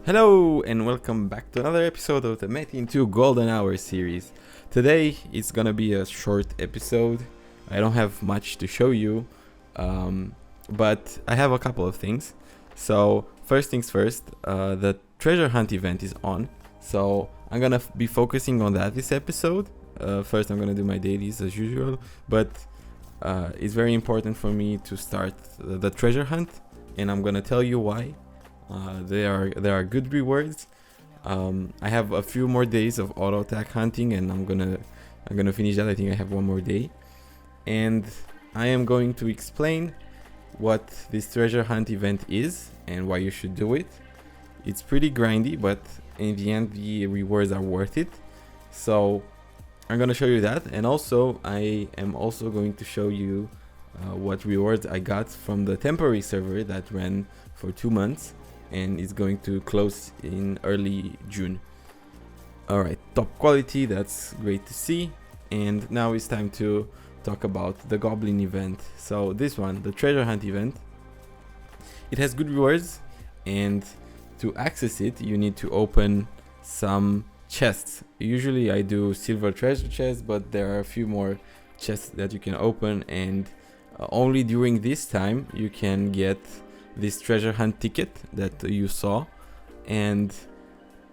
Hello and welcome back to another episode of the Metin2 Golden Hour series. Today it's gonna be a short episode. I don't have much to show you, but I have a couple of things. So first things first, the treasure hunt event is on. So I'm gonna be focusing on that this episode. First I'm gonna do my dailies as usual, but it's very important for me to start the treasure hunt, and I'm gonna tell you why. There are good rewards. I have a few more days of auto attack hunting, and I'm gonna finish that. I think I have one more day, and I am going to explain what this treasure hunt event is and why you should do it. It's pretty grindy, but in the end the rewards are worth it. So I'm gonna show you that, and also I am also going to show you what rewards I got from the temporary server that ran for 2 months and is going to close in early June. Alright, top quality, that's great to see. And now it's time to talk about the goblin event. So this one, the treasure hunt event, it has good rewards, and to access it you need to open some chests. Usually I do silver treasure chests, but there are a few more chests that you can open, and only during this time you can get this treasure hunt ticket that you saw. And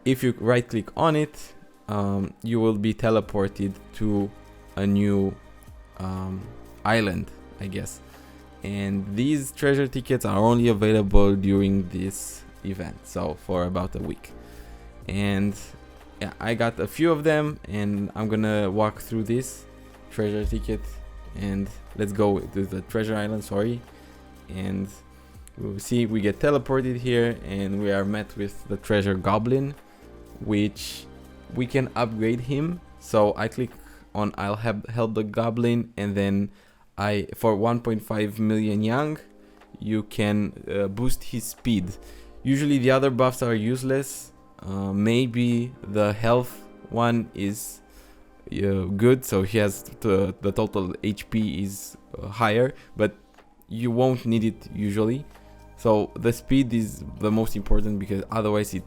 if you right click on it, you will be teleported to a new island, I guess. And these treasure tickets are only available during this event, so for about a week. And yeah, I got a few of them, and I'm gonna walk through this treasure ticket, and let's go to the treasure island, and we'll see. We get teleported here and we are met with the treasure goblin, which we can upgrade him. So I click on I'll help the goblin, and then for 1.5 million yang you can boost his speed. Usually the other buffs are useless. Maybe the health one is good, so he has the total HP is higher, but you won't need it usually. So the speed is the most important, because otherwise it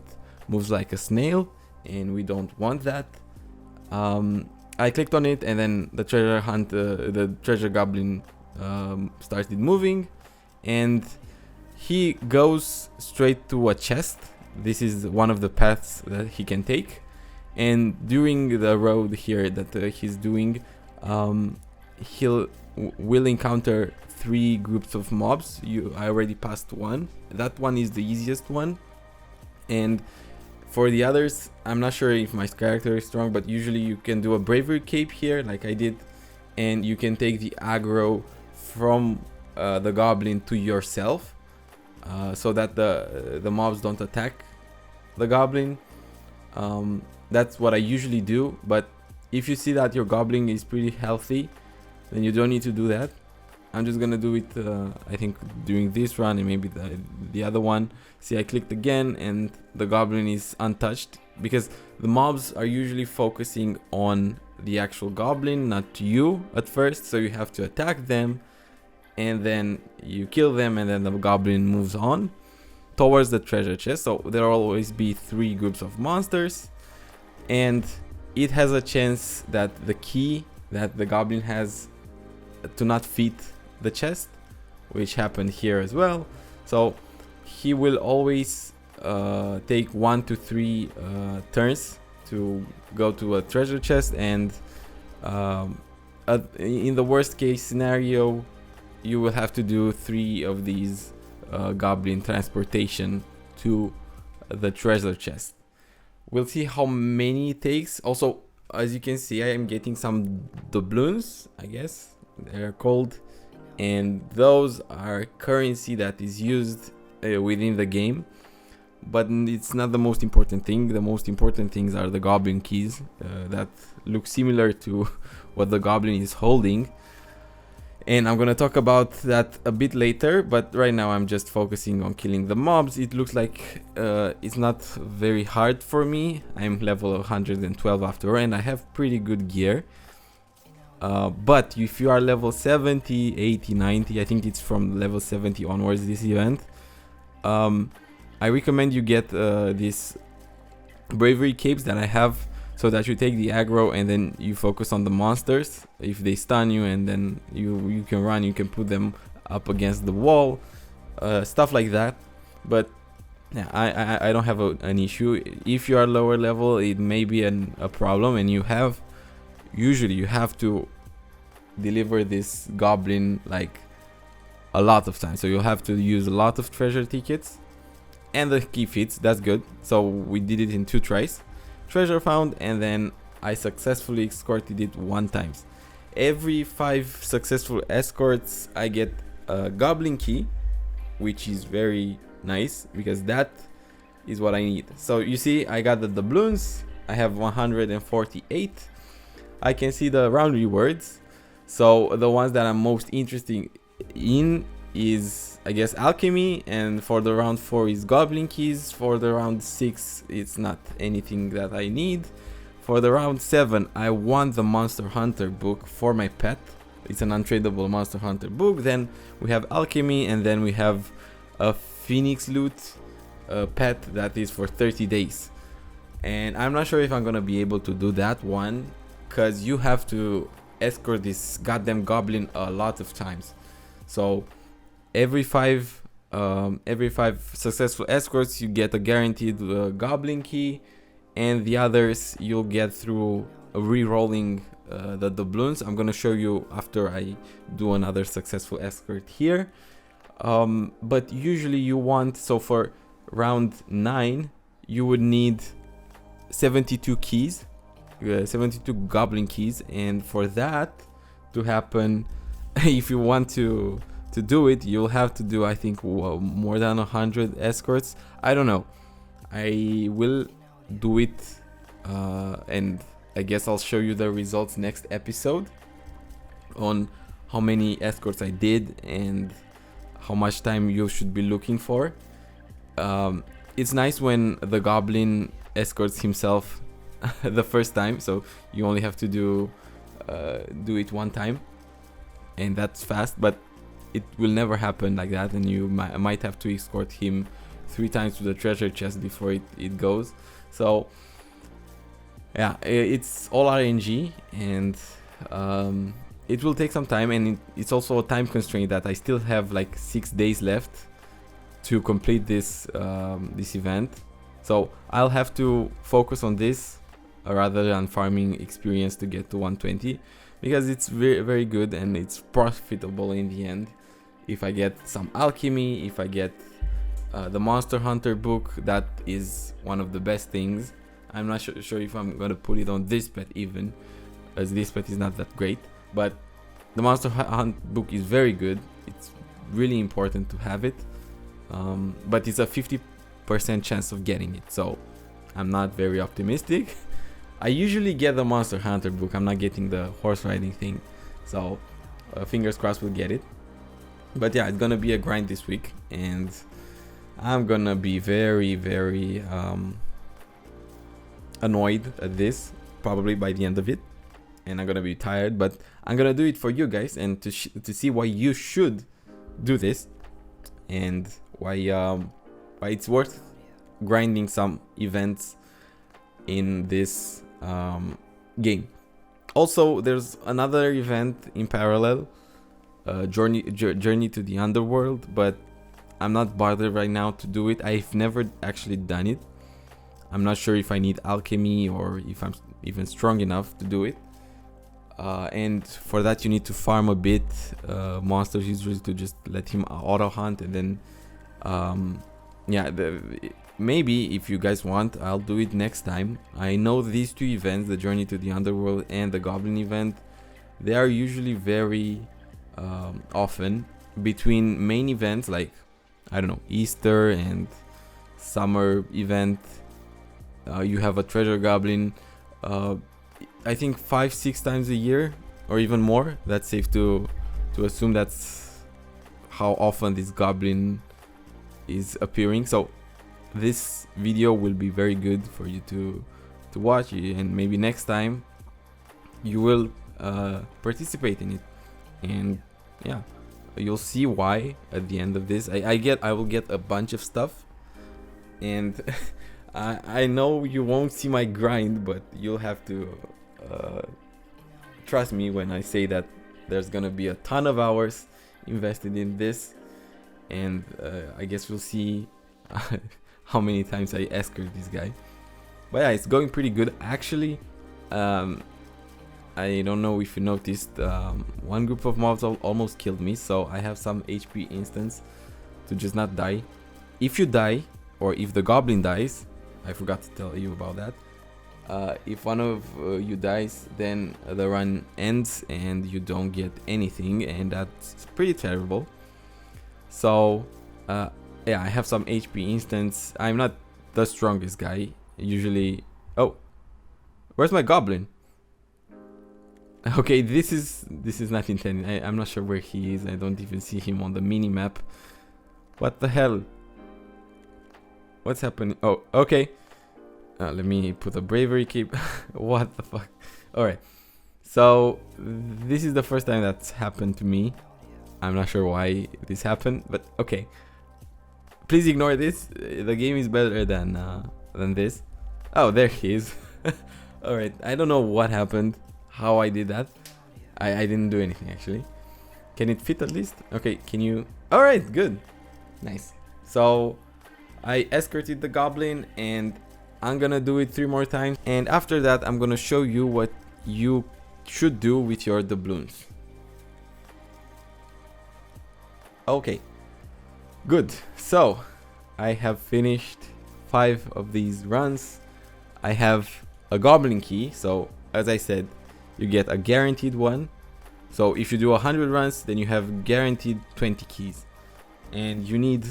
moves like a snail, and we don't want that. I clicked on it, and then the treasure hunt, the treasure goblin started moving, and he goes straight to a chest. This is one of the paths that he can take, and during the road here that he's doing, will encounter 3 groups of mobs. I already passed one. That one is the easiest one, and for the others I'm not sure if my character is strong, but usually you can do a bravery cape here like I did, and you can take the aggro from the goblin to yourself, so that the mobs don't attack the goblin. That's what I usually do, but if you see that your goblin is pretty healthy, then you don't need to do that. I'm just gonna do it, I think, during this run, and maybe the other one. See, I clicked again and the goblin is untouched, because the mobs are usually focusing on the actual goblin, not you at first. So you have to attack them, and then you kill them, and then the goblin moves on towards the treasure chest. So there will always be 3 groups of monsters, and it has a chance that the key that the goblin has to not fit the chest, which happened here as well. So he will always take 1 to 3 turns to go to a treasure chest, and in the worst case scenario you will have to do 3 of these goblin transportation to the treasure chest. We'll see how many it takes. Also, as you can see, I am getting some doubloons, I guess they're called, and those are currency that is used within the game, but it's not the most important thing. The most important things are the goblin keys that look similar to what the goblin is holding, and I'm gonna talk about that a bit later. But right now I'm just focusing on killing the mobs. It looks like it's not very hard for me. I'm level 112 after, and I have pretty good gear. But if you are level 70, 80, 90, I think it's from level 70 onwards this event, I recommend you get these bravery capes that I have, so that you take the aggro and then you focus on the monsters if they stun you, and then you can run, you can put them up against the wall, stuff like that. But yeah, I don't have an issue. If you are lower level, it may be a problem, and you have to deliver this goblin like a lot of times, so you'll have to use a lot of treasure tickets, and the key fits. That's good. So we did it in 2 tries. Treasure found, and then I successfully escorted it 1 time. Every 5 successful escorts I get a goblin key, which is very nice because that is what I need. So you see, I got the doubloons. I have 148. I can see the round rewards. So the ones that I'm most interested in is, I guess, alchemy, and for the round 4 is goblin keys. For the round 6 it's not anything that I need. For the round 7 I want the monster hunter book for my pet. It's an untradeable monster hunter book. Then we have alchemy, and then we have a phoenix loot pet that is for 30 days. And I'm not sure if I'm gonna be able to do that one, because you have to escort this goddamn goblin a lot of times. So every 5 successful escorts you get a guaranteed goblin key, and the others you'll get through re-rolling the doubloons. I'm gonna show you after I do another successful escort here. But usually you want, so for round 9 you would need 72 keys, 72 goblin keys, and for that to happen, if you want to do it, you'll have to do, I think, more than 100 escorts. I don't know. I will do it, and I guess I'll show you the results next episode on how many escorts I did and how much time you should be looking for. It's nice when the goblin escorts himself the first time, so you only have to do it 1 time, and that's fast. But it will never happen like that, and you might have to escort him 3 times to the treasure chest before it goes. So yeah, it's all RNG, and it will take some time, and it's also a time constraint that I still have like 6 days left to complete this event. So I'll have to focus on this rather than farming experience to get to 120, because it's very, very good and it's profitable in the end. If I get some alchemy, if I get the monster hunter book, that is one of the best things. I'm not sure if I'm gonna put it on this pet even, as this pet is not that great, but the monster hunt book is very good. It's really important to have it, but it's a 50% chance of getting it, so I'm not very optimistic. I usually get the monster hunter book. I'm not getting the horse riding thing, so fingers crossed we'll get it. But yeah, it's gonna be a grind this week, and I'm gonna be very, very annoyed at this probably by the end of it, and I'm gonna be tired, but I'm gonna do it for you guys, and to see why you should do this, and why it's worth grinding some events in this game. Also, there's another event in parallel, journey to the underworld, but I'm not bothered right now to do it. I've never actually done it. I'm not sure if I need alchemy or if I'm even strong enough to do it, and for that you need to farm a bit monsters usually to just let him auto hunt, and then yeah, maybe if you guys want, I'll do it next time. I know these 2 events, the journey to the underworld and the goblin event, they are usually very often between main events, like, I don't know, Easter and summer event. You have a treasure goblin, I think 5-6 times a year, or even more. That's safe to assume that's how often this goblin is appearing. So this video will be very good for you to watch, and maybe next time you will participate in it, and yeah, you'll see why at the end of this. I will get a bunch of stuff and I know you won't see my grind, but you'll have to trust me when I say that there's gonna be a ton of hours invested in this, and I guess we'll see how many times I escort this guy. But yeah, it's going pretty good actually. I don't know if you noticed, one group of mobs almost killed me, so I have some HP instants to just not die. If you die, or if the goblin dies, I forgot to tell you about that. If one of you dies, then the run ends and you don't get anything, and that's pretty terrible. So yeah, I have some HP instants. I'm not the strongest guy usually. Oh, where's my goblin? Okay, this is not intended. I'm not sure where he is. I don't even see him on the mini map. What the hell? What's happening? Oh, okay. Let me put a bravery cape. What the fuck? Alright. So, this is the first time that's happened to me. I'm not sure why this happened, but okay. Please ignore this. The game is better than this. Oh, there he is. Alright, I don't know what happened, how I did that. I didn't do anything actually. Can it fit at least? Okay, can you... Alright, good. Nice. So, I escorted the goblin, and I'm gonna do it 3 more times, and after that I'm gonna show you what you should do with your doubloons. Okay, good. So I have finished 5 of these runs. I have a goblin key, so as I said, you get a guaranteed one. So if you do 100 runs, then you have guaranteed 20 keys, and you need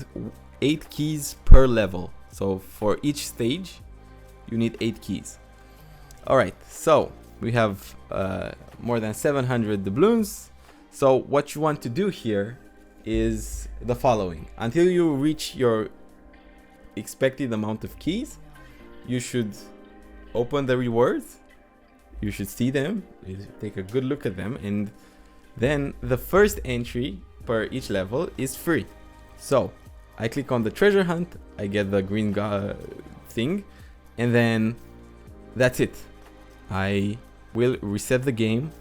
8 keys per level. So for each stage you need 8 keys. Alright, so we have more than 700 doubloons. So what you want to do here is the following. Until you reach your expected amount of keys, you should open the rewards, you should see them, you take a good look at them, and then the first entry per each level is free. So I click on the treasure hunt, I get the green thing, and then that's it. I will reset the game.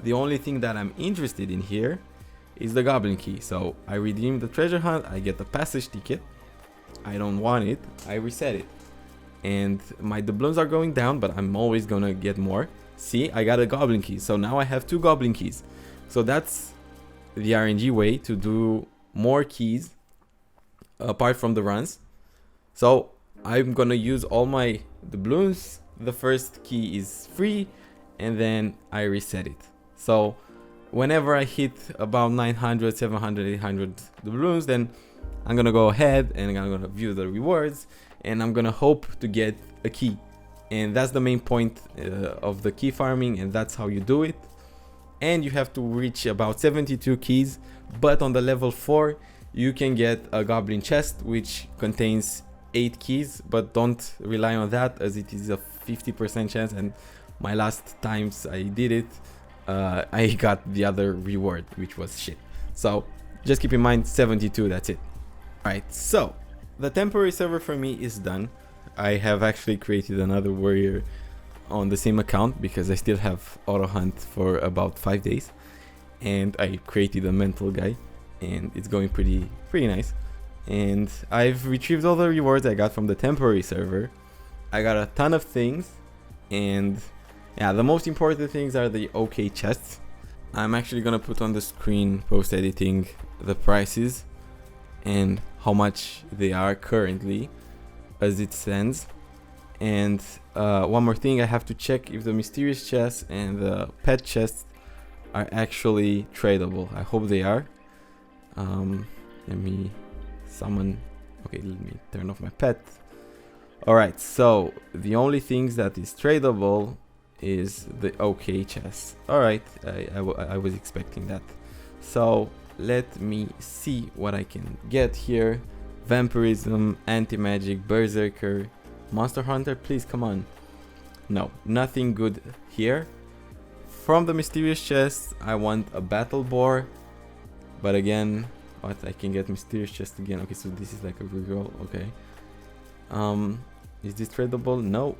The only thing that I'm interested in here is the goblin key. So I redeem the treasure hunt, I get the passage ticket. I don't want it, I reset it. And my doubloons are going down, but I'm always gonna get more. See, I got a goblin key, so now I have 2 goblin keys. So that's the RNG way to do more keys apart from the runs. So I'm gonna use all my doubloons. The first key is free, and then I reset it. So whenever I hit about 900, 700, 800 doubloons, then I'm gonna go ahead and I'm gonna view the rewards, and I'm gonna hope to get a key. And that's the main point of the key farming, and that's how you do it. And you have to reach about 72 keys, but on the level 4 you can get a goblin chest which contains 8 keys, but don't rely on that as it is a 50% chance, and my last times I did it, I got the other reward, which was shit. So just keep in mind 72, that's it. Alright, so the temporary server for me is done. I have actually created another warrior on the same account because I still have auto hunt for about 5 days, and I created a mental guy, and it's going pretty nice. And I've retrieved all the rewards I got from the temporary server. I got a ton of things, and yeah, the most important things are the OK chests. I'm actually gonna put on the screen post editing the prices and how much they are currently as it stands. And one more thing, I have to check if the mysterious chests and the pet chests are actually tradable. I hope they are. Let me summon. Okay, let me turn off my pet. Alright, so the only things that is tradable is the OK chest. Alright, I was expecting that. So let me see what I can get here. Vampirism, anti-magic, berserker, monster hunter, please come on. No, nothing good here. From the mysterious chest I want a battle boar, but again, what, I can get mysterious chest again. Okay, so this is like a reroll. Okay, Is this tradable? No.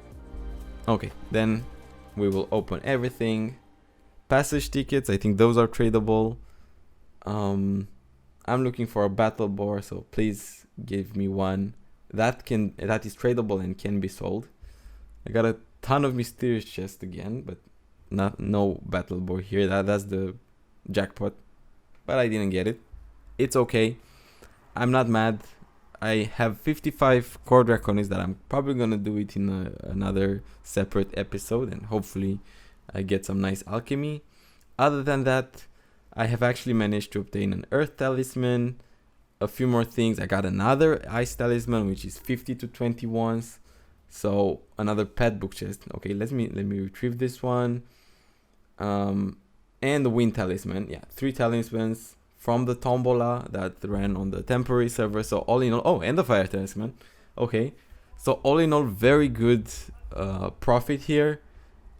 Okay, then we will open everything. Passage tickets, I think those are tradable. I'm looking for a battle board, so please give me one. That is tradable and can be sold. I got a ton of mysterious chests again, but no battle board here. That's the jackpot, but I didn't get it. It's okay. I'm not mad. I have 55 core draconis that I'm probably gonna do it in another separate episode, and hopefully I get some nice alchemy. Other than that, I have actually managed to obtain an earth talisman, a few more things. I got another ice talisman, which is 50 to 21s. So another pet book chest. Okay, let me retrieve this one. And the wind talisman. Yeah, 3 talismans from the tombola that ran on the temporary server. So all in all, oh, and the fire talisman. Okay, so all in all, very good profit here.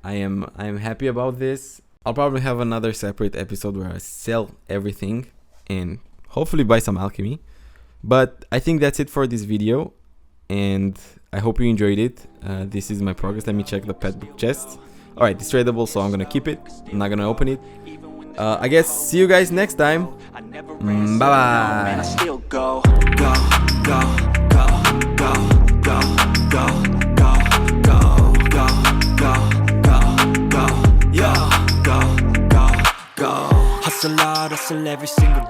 I am happy about this. I'll probably have another separate episode where I sell everything and hopefully buy some alchemy. But I think that's it for this video, and I hope you enjoyed it. This is my progress. Let me check the pet book chests. Alright, it's tradable, so I'm gonna keep it. I'm not gonna open it. I guess see you guys next time. Bye bye. Hustle hard, hustle every single day.